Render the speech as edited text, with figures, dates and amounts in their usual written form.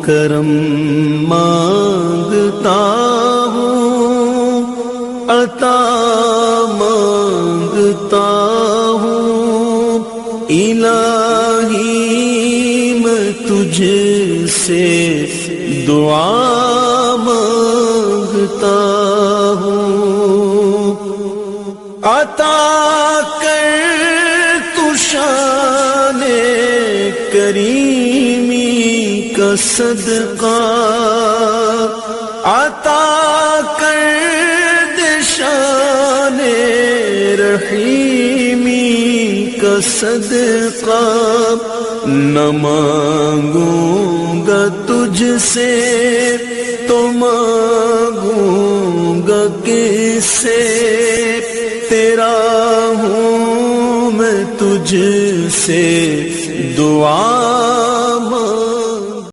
کرم مانگتا ہوں، عطا مانگتا ہوں، الہی میں تجھ سے دعا مانگتا ہوں، عطا کر تو شان کریمی کا صدقہ، عطا کر دے شان رحیمی کا صدقہ، نہ مانگوں گا تجھ سے تو مانگوں گا کس سے، تیرا ہوں میں تجھ سے دعا